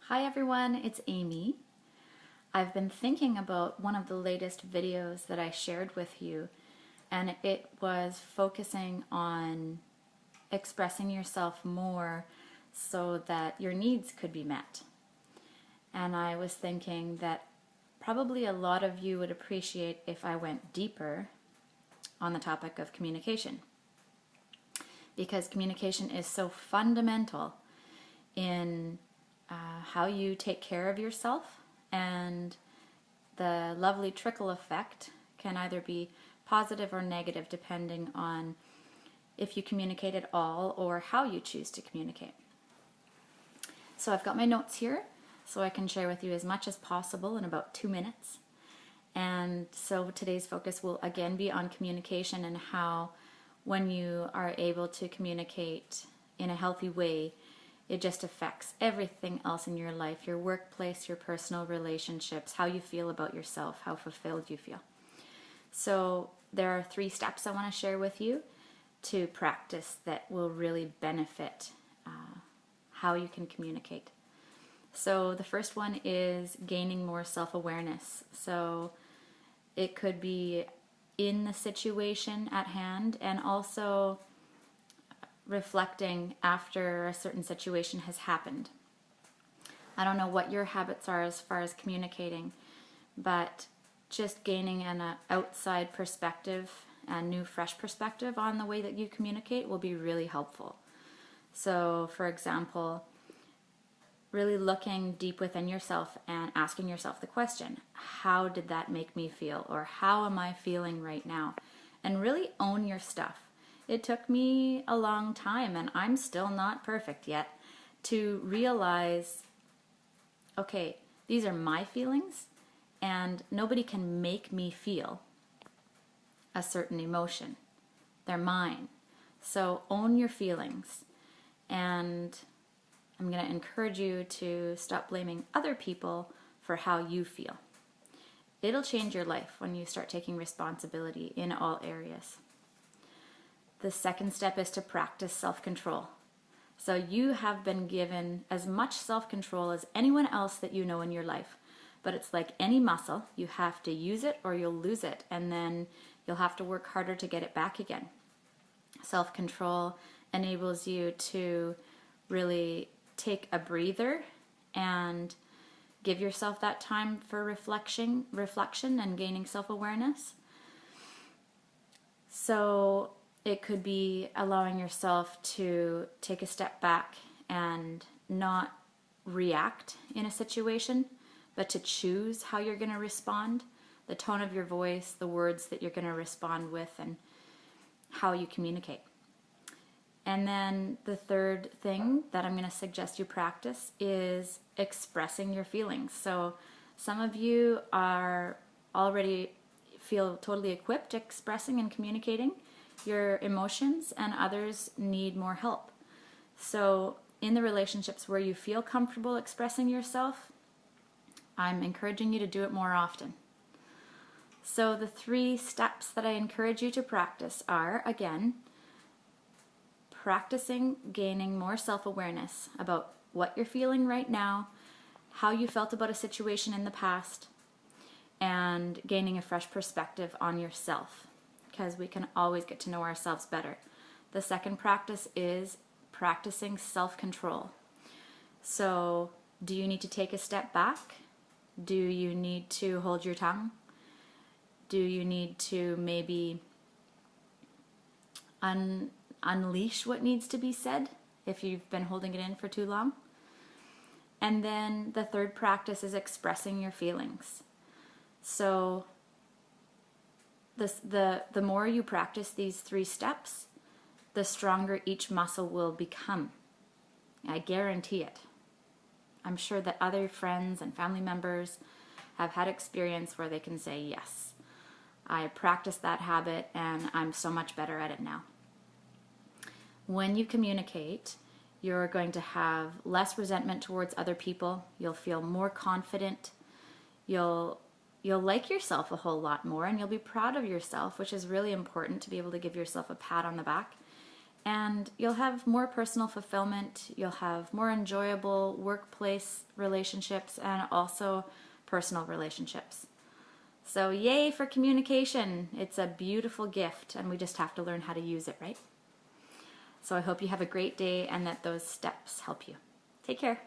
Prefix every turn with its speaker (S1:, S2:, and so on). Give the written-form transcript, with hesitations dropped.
S1: Hi everyone, it's Amy. I've been thinking about one of the latest videos that I shared with you, and it was focusing on expressing yourself more so that your needs could be met. And I was thinking that probably a lot of you would appreciate if I went deeper on the topic of communication, because communication is so fundamental in how you take care of yourself, and the lovely trickle effect can either be positive or negative depending on if you communicate at all or how you choose to communicate. So I've got my notes here so I can share with you as much as possible in about 2 minutes. And so today's focus will again be on communication and how when you are able to communicate in a healthy way, it just affects everything else in your life, your workplace, your personal relationships, how you feel about yourself, how fulfilled you feel. So there are 3 steps I want to share with you to practice that will really benefit how you can communicate. So the first one is gaining more self-awareness. So it could be in the situation at hand and also reflecting after a certain situation has happened. I don't know what your habits are as far as communicating, but just gaining an outside perspective, a new fresh perspective on the way that you communicate will be really helpful. So for example, really looking deep within yourself and asking yourself the question, how did that make me feel? Or how am I feeling right now? And really own your stuff. It took me a long time, and I'm still not perfect yet, to realize, okay, these are my feelings, and nobody can make me feel a certain emotion. They're mine. So own your feelings. And I'm going to encourage you to stop blaming other people for how you feel. It'll change your life when you start taking responsibility in all areas. The second step is to practice self-control. So you have been given as much self-control as anyone else that you know in your life. But it's like any muscle, you have to use it or you'll lose it, and then you'll have to work harder to get it back again. Self-control enables you to really take a breather and give yourself that time for reflection and gaining self-awareness. So it could be allowing yourself to take a step back and not react in a situation, but to choose how you're going to respond, the tone of your voice, the words that you're going to respond with, and how you communicate. And then the third thing that I'm going to suggest you practice is expressing your feelings. So some of you are already feel totally equipped expressing and communicating your emotions, and others need more help. So in the relationships where you feel comfortable expressing yourself, I'm encouraging you to do it more often. So the 3 steps that I encourage you to practice are, again, practicing gaining more self-awareness about what you're feeling right now, how you felt about a situation in the past, and gaining a fresh perspective on yourself, because we can always get to know ourselves better. The second practice is practicing self-control. So do you need to take a step back? Do you need to hold your tongue? Do you need to maybe unleash what needs to be said if you've been holding it in for too long? And then the third practice is expressing your feelings. So the more you practice these 3 steps, the stronger each muscle will become. I guarantee it. I'm sure that other friends and family members have had experience where they can say, yes, I practiced that habit and I'm so much better at it now. When you communicate, you're going to have less resentment towards other people. You'll feel more confident. You'll like yourself a whole lot more, and you'll be proud of yourself, which is really important to be able to give yourself a pat on the back. and you'll have more personal fulfillment, you'll have more enjoyable workplace relationships, and also personal relationships. So yay for communication. It's a beautiful gift, and we just have to learn how to use it, right? So I hope you have a great day and that those steps help you. Take care.